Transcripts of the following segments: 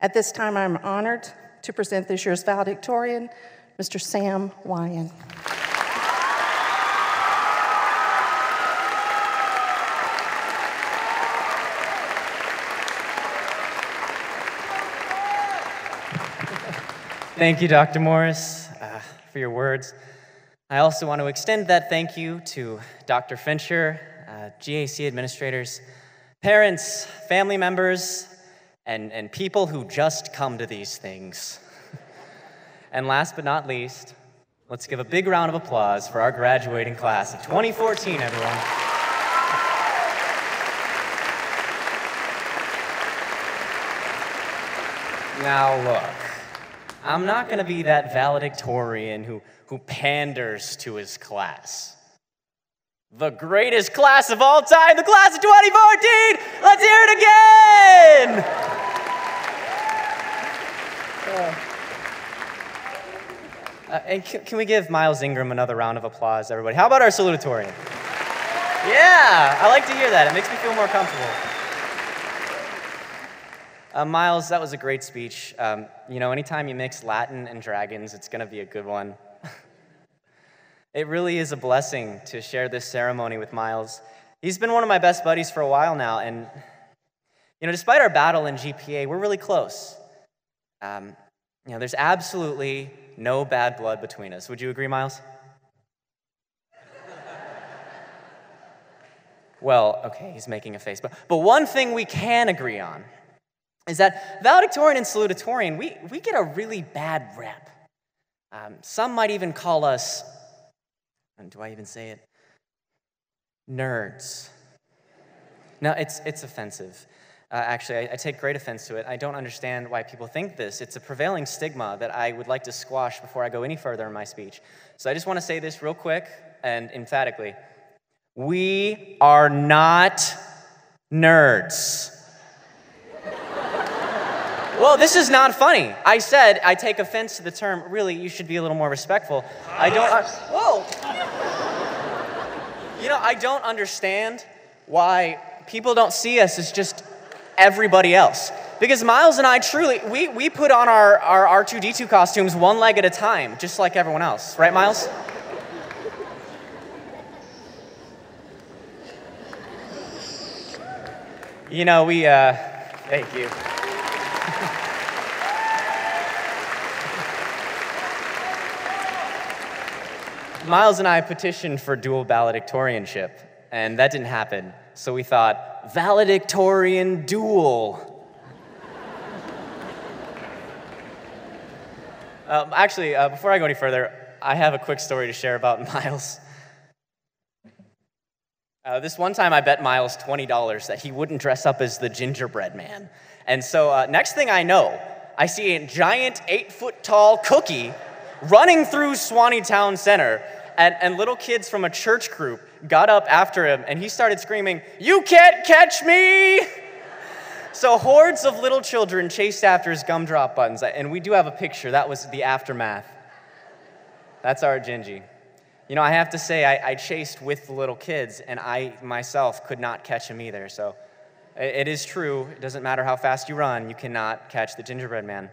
At this time, I'm honored to present this year's valedictorian, Mr. Sam Wyan. Thank you, Dr. Morris, for your words. I also want to extend that thank you to Dr. Fincher, GAC administrators, parents, family members, and people who just come to these things. And last but not least, let's give a big round of applause for our graduating class of 2014, everyone. Now look, I'm not going to be that valedictorian who panders to his class. The greatest class of all time, the class of 2014! Let's hear it again! And can we give Miles Ingram another round of applause, everybody? How about our salutatorian? Yeah, I like to hear that. It makes me feel more comfortable. Miles, that was a great speech. You know, anytime you mix Latin and dragons, it's going to be a good one. It really is a blessing to share this ceremony with Miles. He's been one of my best buddies for a while now, and you know, despite our battle in GPA, we're really close. You know, there's absolutely no bad blood between us. Would you agree, Miles? Well, okay, he's making a face. But one thing we can agree on is that valedictorian and salutatorian, we get a really bad rep. Some might even call us, and do I even say it? Nerds. No, it's offensive. Actually, I take great offense to it. I don't understand why people think this. It's a prevailing stigma that I would like to squash before I go any further in my speech. So I just want to say this real quick and emphatically. We are not nerds. Well, this is not funny. I said I take offense to the term. Really, you should be a little more respectful. I don't... whoa! You know, I don't understand why people don't see us as just everybody else. Because Miles and I truly, we put on our R2-D2 costumes one leg at a time, just like everyone else. Right, Miles? You know, thank you. Miles and I petitioned for dual valedictorianship, and that didn't happen. So we thought, valedictorian duel. Actually, before I go any further, I have a quick story to share about Miles. This one time I bet Miles $20 that he wouldn't dress up as the gingerbread man. And so next thing I know, I see a giant 8-foot-tall cookie running through Swanee Town Center, and little kids from a church group got up after him, and he started screaming, "You can't catch me!" So hordes of little children chased after his gumdrop buttons, and we do have a picture. That was the aftermath. That's our Gingy. You know, I have to say, I chased with the little kids, and I myself could not catch him either. So it is true. It doesn't matter how fast you run, you cannot catch the gingerbread man.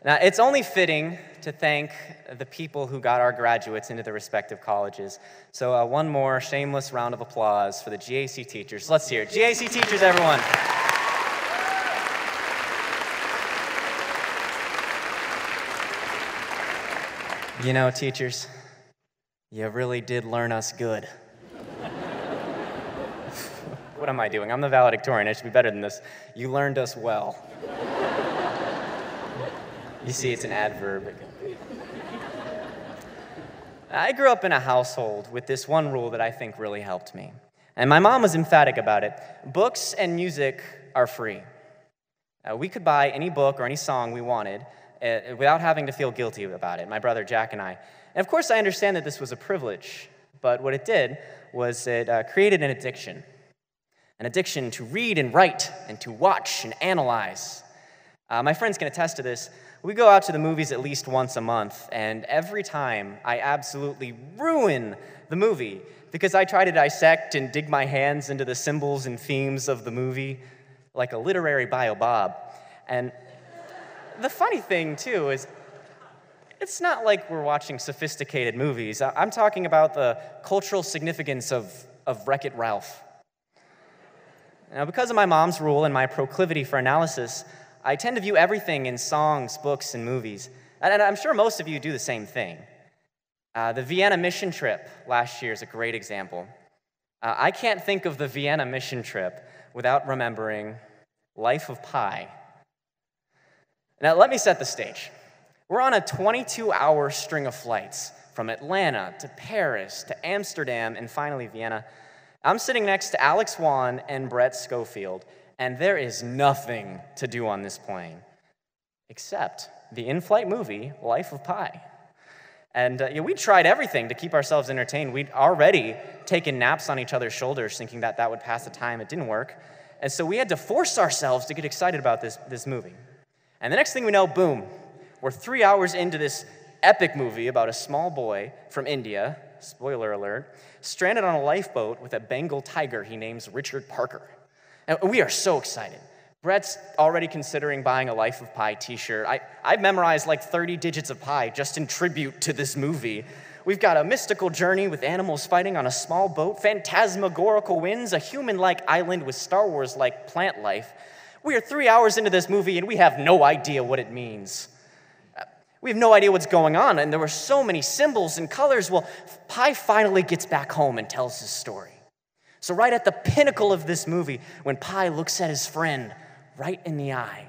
Now, it's only fitting to thank the people who got our graduates into their respective colleges. So one more shameless round of applause for the GAC teachers. Let's hear it. GAC teachers, everyone. You know, teachers, you really did learn us good. What am I doing? I'm the valedictorian. I should be better than this. You learned us well. You see, it's an adverb. I grew up in a household with this one rule that I think really helped me. And my mom was emphatic about it. Books and music are free. We could buy any book or any song we wanted without having to feel guilty about it, my brother Jack and I. And of course, I understand that this was a privilege, but what it did was it created an addiction to read and write and to watch and analyze. My friends can attest to this. We go out to the movies at least once a month, and every time I absolutely ruin the movie because I try to dissect and dig my hands into the symbols and themes of the movie. like a literary baobab. And the funny thing, too, is it's not like we're watching sophisticated movies. I'm talking about the cultural significance of Wreck-It Ralph. Now, because of my mom's rule and my proclivity for analysis, I tend to view everything in songs, books, and movies. And I'm sure most of you do the same thing. The Vienna mission trip last year is a great example. I can't think of the Vienna mission trip without remembering Life of Pi. Now, let me set the stage. We're on a 22-hour string of flights from Atlanta to Paris to Amsterdam and finally Vienna. I'm sitting next to Alex Wan and Brett Schofield, and there is nothing to do on this plane except the in-flight movie, Life of Pi. And we tried everything to keep ourselves entertained. We'd already taken naps on each other's shoulders thinking that that would pass the time. It didn't work. And so we had to force ourselves to get excited about this movie. And the next thing we know, boom, we're 3 hours into this epic movie about a small boy from India, spoiler alert, stranded on a lifeboat with a Bengal tiger he names Richard Parker. And we are so excited. Brett's already considering buying a Life of Pi t-shirt. I've memorized like 30 digits of pi just in tribute to this movie. We've got a mystical journey with animals fighting on a small boat, phantasmagorical winds, a human-like island with Star Wars-like plant life. We are 3 hours into this movie and we have no idea what it means. We have no idea what's going on, and there were so many symbols and colors. Well, Pi finally gets back home and tells his story. So right at the pinnacle of this movie, when Pi looks at his friend right in the eye,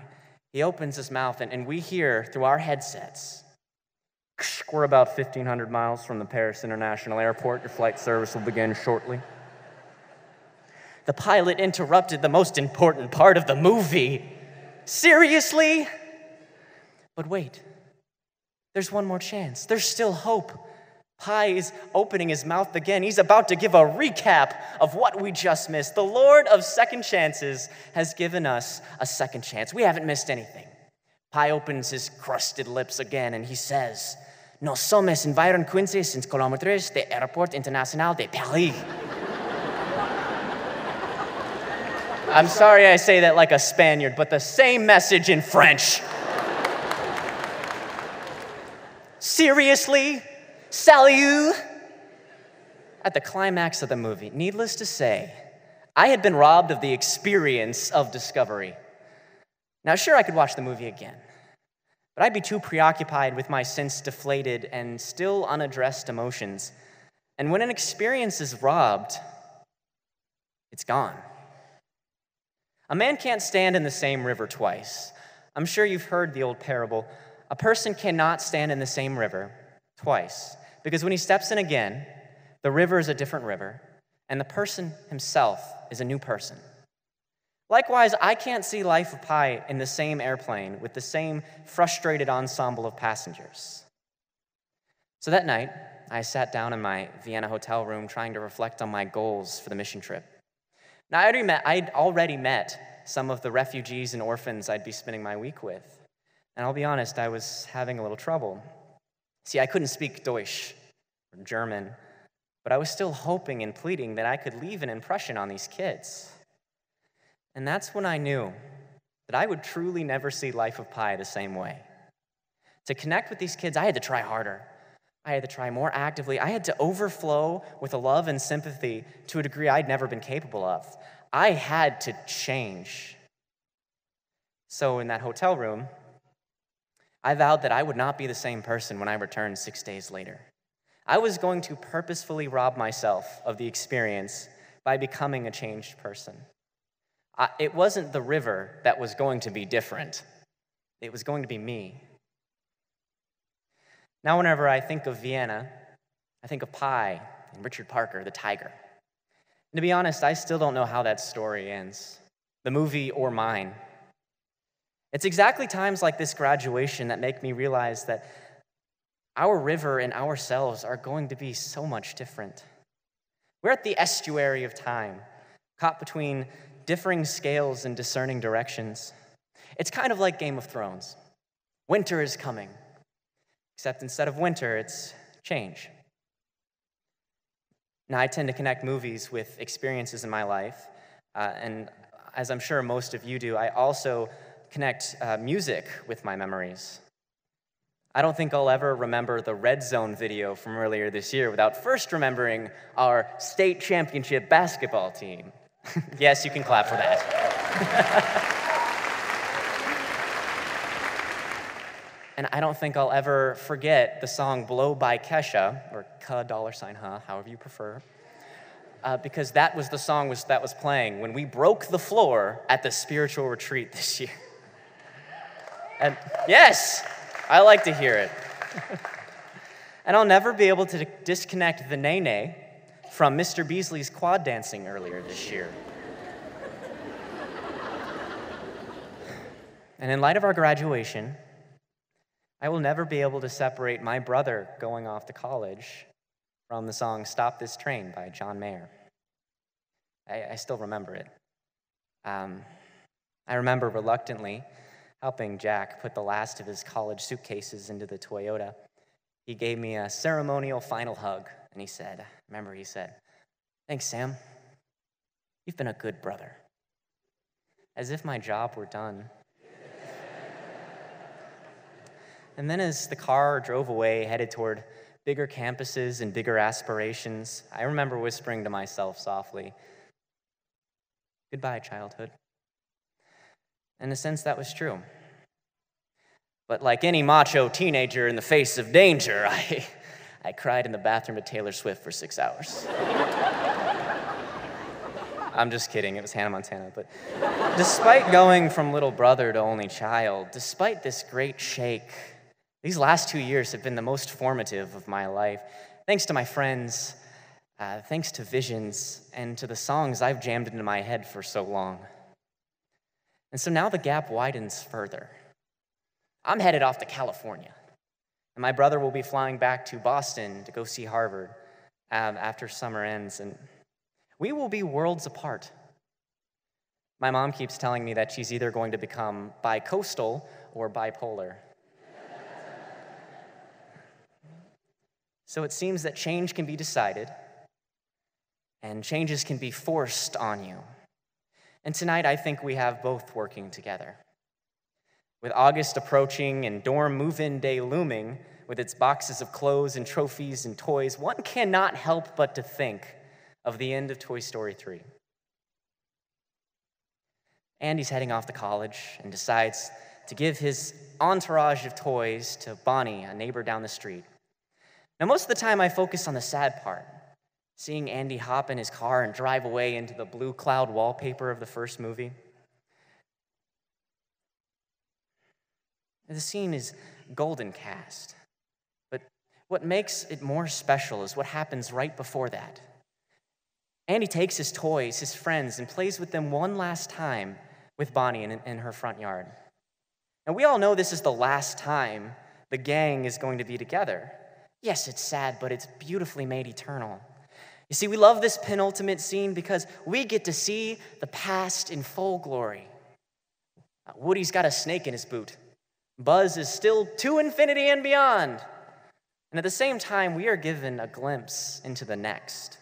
he opens his mouth, and we hear through our headsets, "We're about 1,500 miles from the Paris International Airport. Your flight service will begin shortly." The pilot interrupted the most important part of the movie. Seriously? But wait, there's one more chance. There's still hope. Pi is opening his mouth again. He's about to give a recap of what we just missed. The Lord of second chances has given us a second chance. We haven't missed anything. Pi opens his crusted lips again and he says, "Nos somos environ 15 kilómetros de Aeroport Internacional de Paris." I'm sorry I say that like a Spaniard, but the same message in French. Seriously? Salut? At the climax of the movie, needless to say, I had been robbed of the experience of discovery. Now, sure, I could watch the movie again, but I'd be too preoccupied with my since deflated and still unaddressed emotions. And when an experience is robbed, it's gone. A man can't stand in the same river twice. I'm sure you've heard the old parable. A person cannot stand in the same river twice, because when he steps in again, the river is a different river, and the person himself is a new person. Likewise, I can't see Life of Pi in the same airplane with the same frustrated ensemble of passengers. So that night, I sat down in my Vienna hotel room trying to reflect on my goals for the mission trip. Now, I'd already met some of the refugees and orphans I'd be spending my week with, and I'll be honest, I was having a little trouble. See, I couldn't speak Deutsch or German, but I was still hoping and pleading that I could leave an impression on these kids. And that's when I knew that I would truly never see Life of Pi the same way. To connect with these kids, I had to try harder. I had to try more actively. I had to overflow with a love and sympathy to a degree I'd never been capable of. I had to change. So in that hotel room, I vowed that I would not be the same person when I returned 6 days later. I was going to purposefully rob myself of the experience by becoming a changed person. It wasn't the river that was going to be different. It was going to be me. Now, whenever I think of Vienna, I think of Pi and Richard Parker, the tiger. And to be honest, I still don't know how that story ends, the movie or mine. It's exactly times like this graduation that make me realize that our river and ourselves are going to be so much different. We're at the estuary of time, caught between differing scales and discerning directions. It's kind of like Game of Thrones. Winter is coming, except instead of winter, it's change. Now, I tend to connect movies with experiences in my life, and as I'm sure most of you do, I also connect music with my memories. I don't think I'll ever remember the Red Zone video from earlier this year without first remembering our state championship basketball team. Yes, you can clap for that. And I don't think I'll ever forget the song Blow by Kesha, or $, however you prefer, because that was the song that was playing when we broke the floor at the spiritual retreat this year. And yes, I like to hear it. And I'll never be able to disconnect the nay-nay from Mr. Beasley's quad dancing earlier this year. And in light of our graduation, I will never be able to separate my brother going off to college from the song Stop This Train by John Mayer. I still remember it. I remember reluctantly helping Jack put the last of his college suitcases into the Toyota. He gave me a ceremonial final hug, and he said, "Thanks, Sam. You've been a good brother." As if my job were done. And then as the car drove away, headed toward bigger campuses and bigger aspirations, I remember whispering to myself softly, "Goodbye, childhood." In a sense, that was true. But like any macho teenager in the face of danger, I cried in the bathroom of Taylor Swift for 6 hours. I'm just kidding, it was Hannah Montana. But despite going from little brother to only child, despite this great shake, these last 2 years have been the most formative of my life. Thanks to my friends, thanks to visions, and to the songs I've jammed into my head for so long. And so now the gap widens further. I'm headed off to California, and my brother will be flying back to Boston to go see Harvard after summer ends, and we will be worlds apart. My mom keeps telling me that she's either going to become bi-coastal or bipolar. So it seems that change can be decided, and changes can be forced on you. And tonight, I think we have both working together. With August approaching and dorm move-in day looming, with its boxes of clothes and trophies and toys, one cannot help but to think of the end of Toy Story 3. Andy's heading off to college and decides to give his entourage of toys to Bonnie, a neighbor down the street. Now, most of the time, I focus on the sad part, seeing Andy hop in his car and drive away into the blue cloud wallpaper of the first movie. The scene is golden cast, but what makes it more special is what happens right before that. Andy takes his toys, his friends, and plays with them one last time with Bonnie in her front yard. And we all know this is the last time the gang is going to be together. Yes, it's sad, but it's beautifully made eternal. You see, we love this penultimate scene because we get to see the past in full glory. Woody's got a snake in his boot. Buzz is still to infinity and beyond. And at the same time, we are given a glimpse into the next.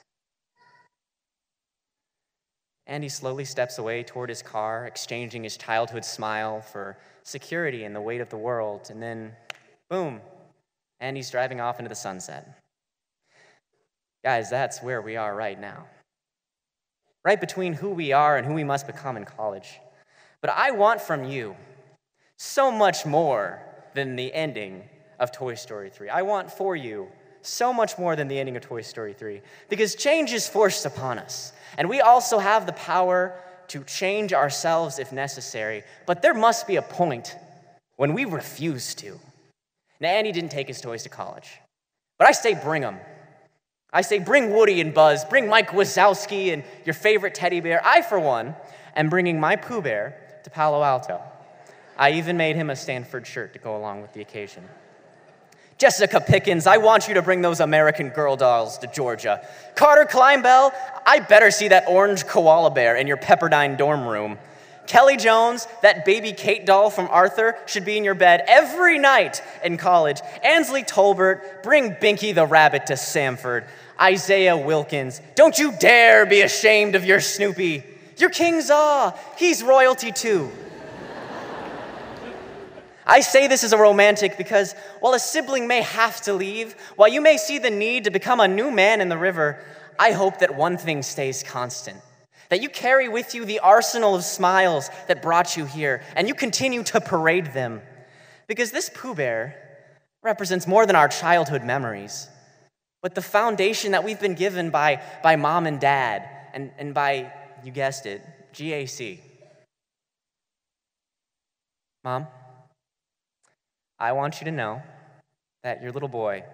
Andy slowly steps away toward his car, exchanging his childhood smile for security and the weight of the world. And then, boom, Andy's driving off into the sunset. Guys, that's where we are right now. Right between who we are and who we must become in college. But I want from you so much more than the ending of Toy Story 3. I want for you so much more than the ending of Toy Story 3. Because change is forced upon us. And we also have the power to change ourselves if necessary. But there must be a point when we refuse to. Now, Andy didn't take his toys to college. But I say bring them. I say bring Woody and Buzz. Bring Mike Wazowski and your favorite teddy bear. I, for one, am bringing my Pooh Bear to Palo Alto. I even made him a Stanford shirt to go along with the occasion. Jessica Pickens, I want you to bring those American Girl dolls to Georgia. Carter Kleinbell, I better see that orange koala bear in your Pepperdine dorm room. Kelly Jones, that baby Kate doll from Arthur should be in your bed every night in college. Ansley Tolbert, bring Binky the rabbit to Samford. Isaiah Wilkins, don't you dare be ashamed of your Snoopy. You're King Za. He's royalty too. I say this as a romantic because while a sibling may have to leave, while you may see the need to become a new man in the river, I hope that one thing stays constant. That you carry with you the arsenal of smiles that brought you here, and you continue to parade them. Because this Pooh Bear represents more than our childhood memories, but the foundation that we've been given by mom and dad, and by, you guessed it, GAC. Mom, I want you to know that your little boy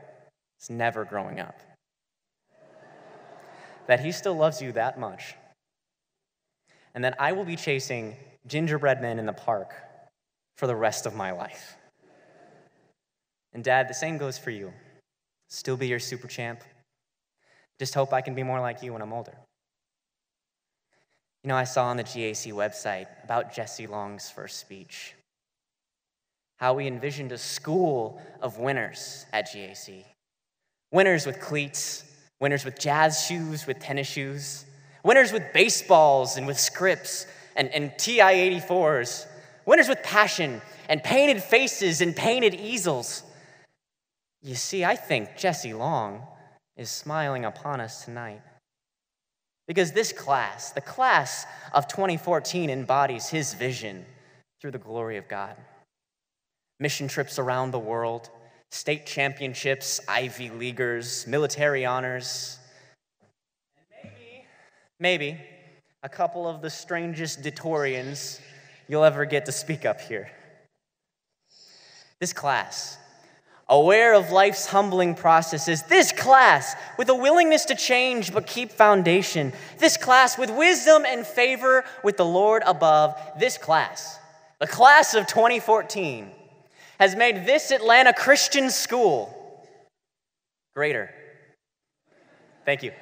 is never growing up. That he still loves you that much. And that I will be chasing gingerbread men in the park for the rest of my life. And Dad, the same goes for you. Still be your super champ. Just hope I can be more like you when I'm older. You know, I saw on the GAC website about Jesse Long's first speech, how we envisioned a school of winners at GAC. Winners with cleats, winners with jazz shoes, with tennis shoes, winners with baseballs and with scripts and TI-84s, winners with passion and painted faces and painted easels. You see, I think Jesse Long is smiling upon us tonight. Because this class, the class of 2014, embodies his vision through the glory of God. Mission trips around the world, state championships, Ivy Leaguers, military honors, and maybe a couple of the strangest Ditorians you'll ever get to speak up here. This class, aware of life's humbling processes, this class with a willingness to change but keep foundation, this class with wisdom and favor with the Lord above, this class, the class of 2014, has made this Atlanta Christian school greater. Thank you.